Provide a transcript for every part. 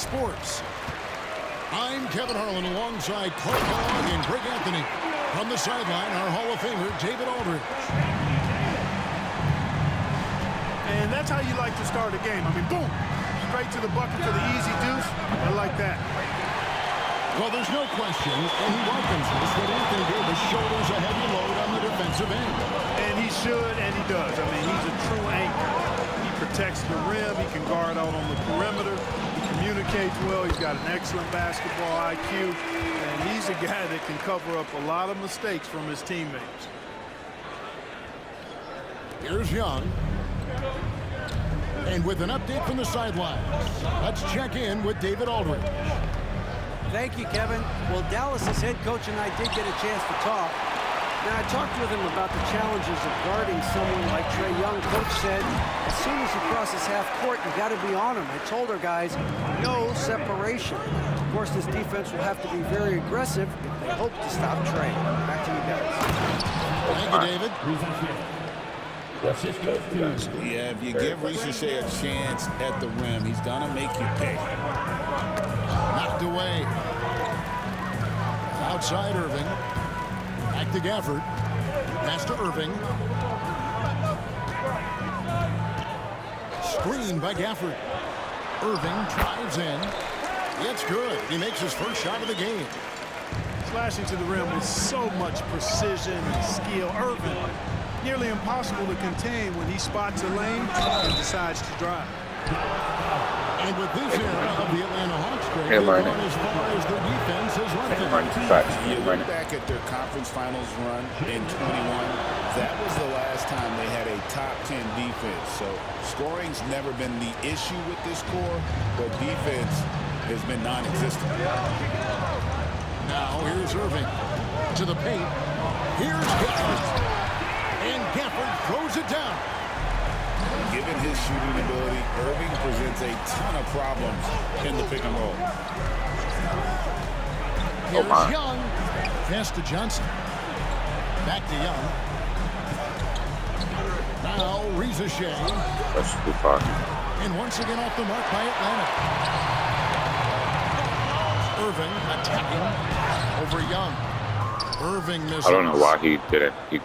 Sports. I'm Kevin Harlan alongside Clark Hogg and Greg Anthony. From the sideline, our Hall of Famer, David Aldridge. And that's how you like to start a game. I mean, boom, straight to the bucket for the easy deuce. I like that. Well, there's no question, and he welcomes this, that Anthony Davis shoulders a heavy load on the defensive end. And he should, and he does. I mean, he's a true anchor. He protects the rim. He can guard out on the perimeter. He communicates well. He's got an excellent basketball IQ. And he's a guy that can cover up a lot of mistakes from his teammates. Here's Young. And with an update from the sidelines, let's check in with David Aldridge. Thank you, Kevin. Well, Dallas's head coach and I did get a chance to talk. Now, I talked with him about the challenges of guarding someone like Trae Young. Coach said, as soon as he crosses half court, you got to be on him. I told our guys, no separation. Of course, this defense will have to be very aggressive if they hope to stop Trae. Back to you guys. Thank you, David. Yeah, if you give Ricochet a chance at the rim, he's going to make you pay. Knocked away. Outside Irving. Back to Gafford. Pass to Irving. Screen by Gafford. Irving drives in. It's good. He makes his first shot of the game. Slashing to the rim with so much precision and skill. Irving, nearly impossible to contain when he spots a lane and decides to drive. And with this era of the Atlanta Hawks, they've gone as far as their defense has left them. You look back at their conference finals run in 21, that was the last time they had a top 10 defense. So scoring's never been the issue with this core, but defense has been non-existent. Now here's Irving to the paint. Here's Gafford. And Gafford throws it down. Given his shooting ability, Irving presents a ton of problems in the pick and roll. Here's Young. Pass to Johnson. Back to Young. Now Ricochet. That's good pass. And once again off the mark by Atlanta. Irving attacking over Young. Irving misses. I don't know why he didn't keep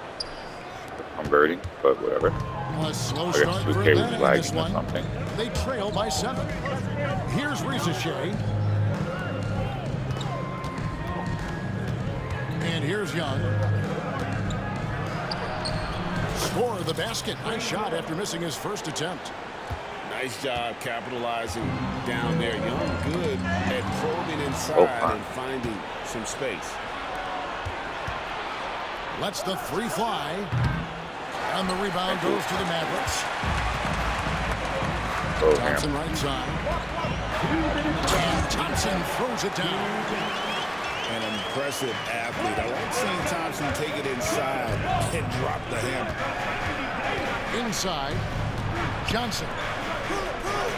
converting, but whatever. A slow I start guess for 2K was Atlanta in lagging this or one. something. They trail by 7. Here's Ricochet. And here's Young. Score the basket. Nice shot after missing his first attempt. Nice job capitalizing down there. Young good at probing inside and finding some space. Lets the three fly. And the rebound goes to the Mavericks. Thompson right side. And Thompson throws it down. An impressive athlete. I like seeing Thompson take it inside and drop the hammer. Inside. Johnson.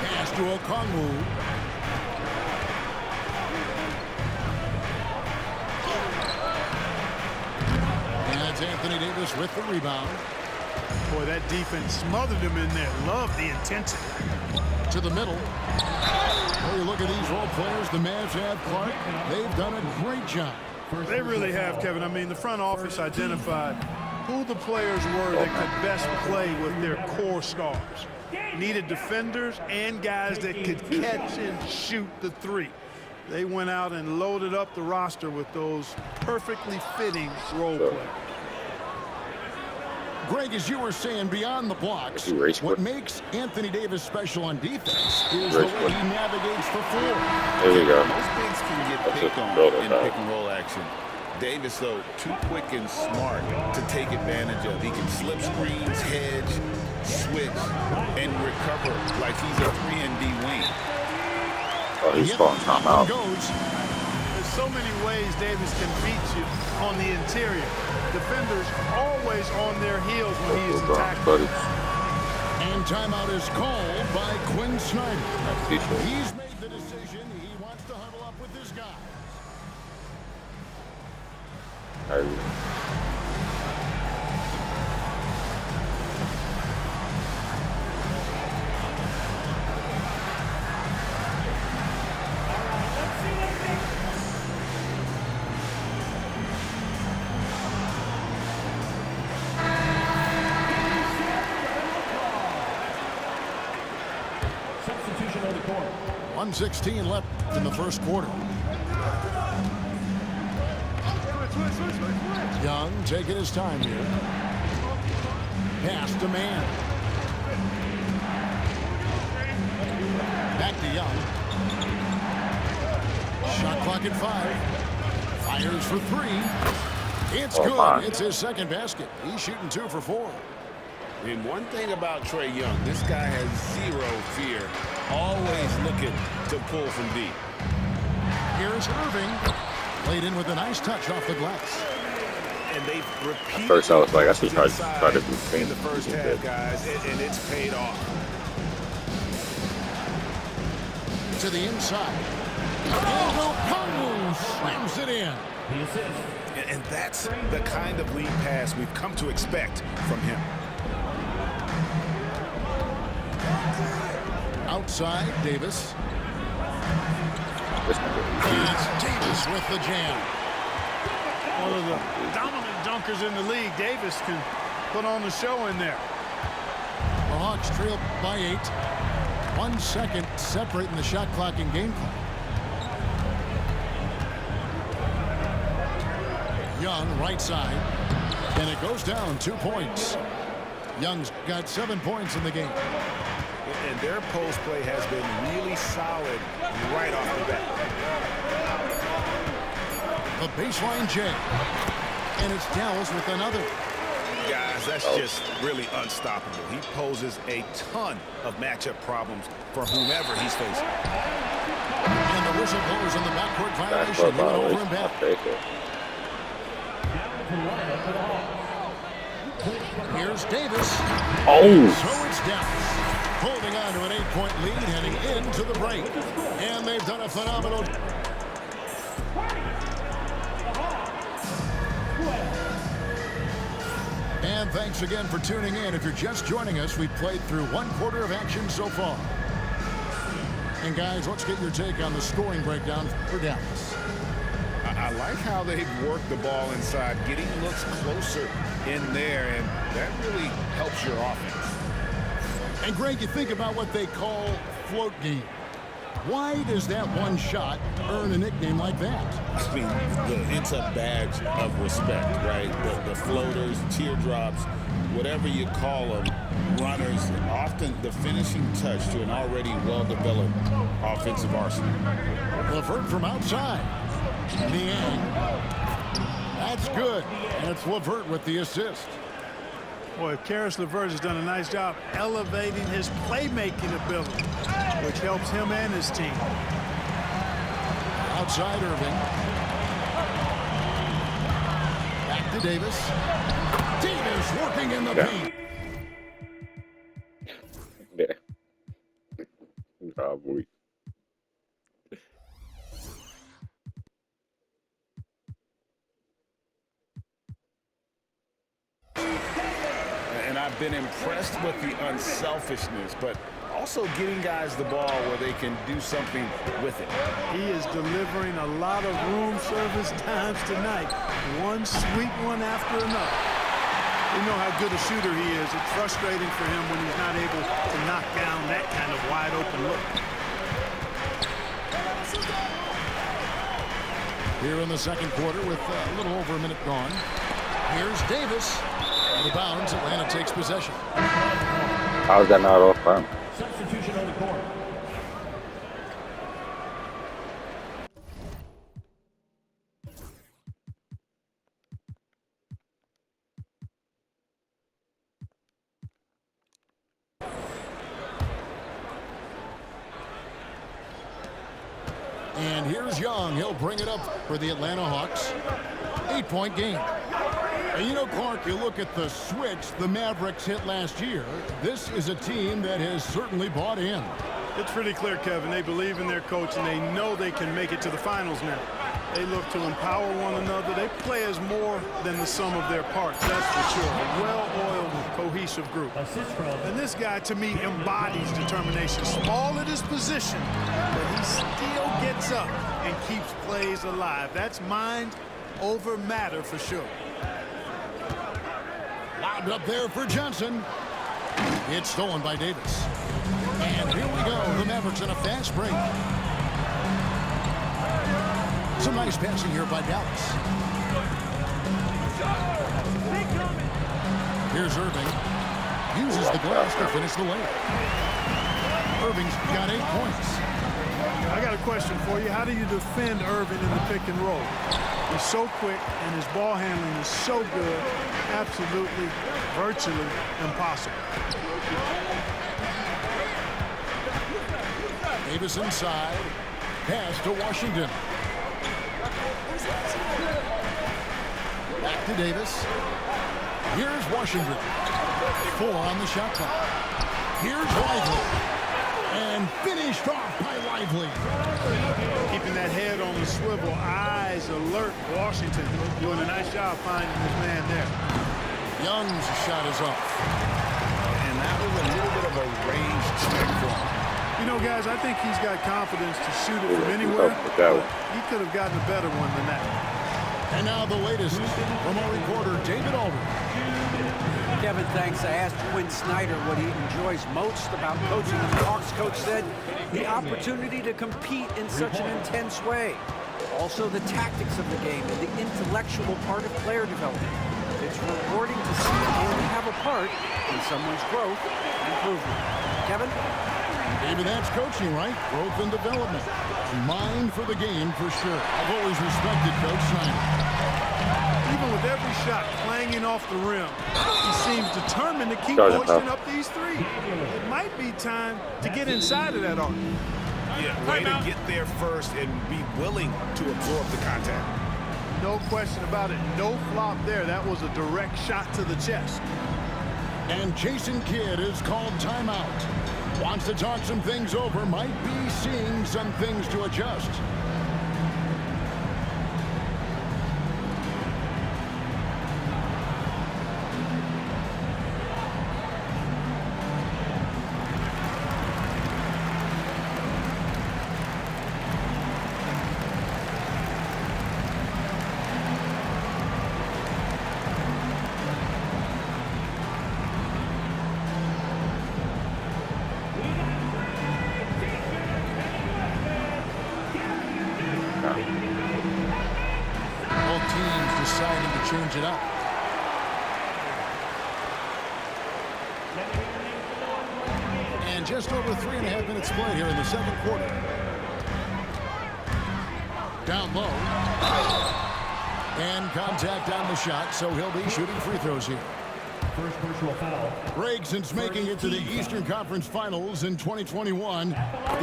Pass to Okongwu. And it's Anthony Davis with the rebound. Boy, that defense smothered him in there. Love the intensity. To the middle. Oh, you look at these role players the Mavs have, Clark. They've done a great job. They really have, Kevin. I mean, the front office identified who the players were that could best play with their core stars. Needed defenders and guys that could catch and shoot the three. They went out and loaded up the roster with those perfectly fitting role players. Greg, as you were saying, beyond the blocks, what makes Anthony Davis special on defense is the way he navigates the floor. There we go. Most bigs can get picked on in pick and roll action. Davis, though, too quick and smart to take advantage of. He can slip screens, hedge, switch, and recover like he's a 3-and-D wing. Oh, he's falling timeout. There's so many ways Davis can beat you on the interior. Defenders always on their heels when he is attacking. And timeout is called by Quinn Snyder. He's made the decision. He wants to huddle up with this guy. 1:16 left in the first quarter. Young taking his time here. Pass to man. Back to Young. Shot clock at 5. Fires for 3. It's good. It's his second basket. He's shooting 2 for 4. And one thing about Trae Young, this guy has zero fear. Always looking to pull from deep. Here's Irving. Played in with a nice touch off the glass. And they've repeated. At first I was like, I should try to do in the first half, guys, and it's paid off. To the inside. And slams it in. And that's the kind of lead pass we've come to expect from him. Outside, Davis. It's Davis with the jam. One of the dominant dunkers in the league. Davis can put on the show in there. The Hawks trail by 8. 1 second separating the shot clock and game clock. Young, right side. And it goes down 2 points. Young's got 7 points in the game. And their post play has been really solid right off the bat. The baseline J. And it's Dallas with another. Guys, that's just really unstoppable. He poses a ton of matchup problems for whomever he's facing. And the whistle blows on the backcourt violation. He went over and back. Here's Davis. So it's Dallas holding on to an 8-point lead heading into the break. And they've done a phenomenal. And thanks again for tuning in. If you're just joining us, we've played through 1 quarter of action so far. And guys, let's get your take on the scoring breakdown for Dallas. I like how they've worked the ball inside, getting looks closer in there, and that really helps your offense. And Greg, you think about what they call float game. Why does that one shot earn a nickname like that? I mean, it's a badge of respect, right? The floaters, teardrops, whatever you call them, runners, often the finishing touch to an already well-developed offensive arsenal. LeVert from outside. Niang. That's good. And it's LeVert with the assist. Boy, Karis LeVert has done a nice job elevating his playmaking ability, which helps him and his team. Outside Irving. Back to Davis. Davis working in the paint. Oh, boy. And I've been impressed with the unselfishness, but also getting guys the ball where they can do something with it. He is delivering a lot of room service times tonight. One sweet one after another. You know how good a shooter he is. It's frustrating for him when he's not able to knock down that kind of wide open look. Here in the second quarter with a little over a minute gone. Here's Davis. Out of bounds, Atlanta takes possession. How's that not off bounds? Substitution on the court. And here's Young. He'll bring it up for the Atlanta Hawks. 8-point game. And you know, Clark, you look at the switch the Mavericks hit last year. This is a team that has certainly bought in. It's pretty clear, Kevin. They believe in their coach, and they know they can make it to the finals now. They look to empower one another. They play as more than the sum of their parts, that's for sure. A well-oiled, cohesive group. And this guy, to me, embodies determination. Small at his position, but he still gets up and keeps plays alive. That's mind over matter for sure. Lobbed up there for Johnson. It's stolen by Davis. And here we go. The Mavericks in a fast break. Some nice passing here by Dallas. Here's Irving. Uses the glass to finish the layup. Irving's got 8 points. I got a question for you. How do you defend Irving in the pick and roll? He's so quick, and his ball handling is so good, absolutely, virtually impossible. Davis inside. Pass to Washington. Back to Davis. Here's Washington. 4 on the shot clock. Here's Lively. And finished off by Lively. Keeping that head on the swivel, eyes alert. Washington doing a nice job finding his man there. Young's shot is off. And that was a little bit of a range check for him. You know, guys, I think he's got confidence to shoot it from anywhere, but he could have gotten a better one than that. And now the latest from our reporter, David Aldridge. Kevin, thanks. I asked Quinn Snyder what he enjoys most about coaching. The Hawks coach said the opportunity to compete in such an intense way. Also the tactics of the game and the intellectual part of player development. It's rewarding to see and have a part in someone's growth and improvement. Kevin? Maybe that's coaching, right? Growth and development. A mind for the game for sure. I've always respected Coach Snyder. Even with every shot clanging off the rim, he seems determined to keep hoisting up these threes. It might be time to get inside of that arc. Yeah, way to get there first and be willing to absorb the contact. No question about it. No flop there. That was a direct shot to the chest. And Jason Kidd is called timeout. Wants to talk some things over. Might be seeing some things to adjust. Deciding to change it up. And just over 3.5 minutes played here in the second quarter. Down low. And contact on the shot, so he'll be shooting free throws here. First personal foul. Greg, since making it to the Eastern Conference Finals in 2021, the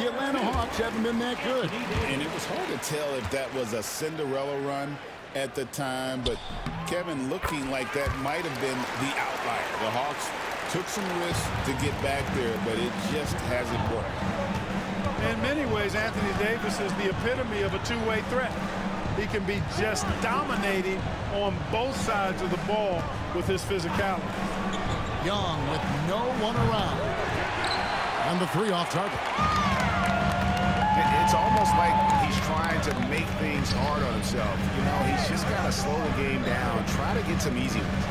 Atlanta Hawks haven't been that good. And it was hard to tell if that was a Cinderella run at the time, but Kevin, looking like that might have been the outlier. The Hawks took some risks to get back there, but it just hasn't worked. In many ways, Anthony Davis is the epitome of a two-way threat. He can be just dominating on both sides of the ball with his physicality. Young with no one around. And the 3 off target. It's almost like he's trying to make things hard on himself. You know, he's just got to slow the game down, try to get some easy ones.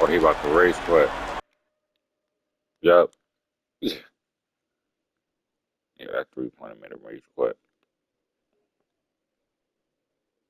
Oh, he about to race quit. Yep. Yeah, that 3-point made him race quit.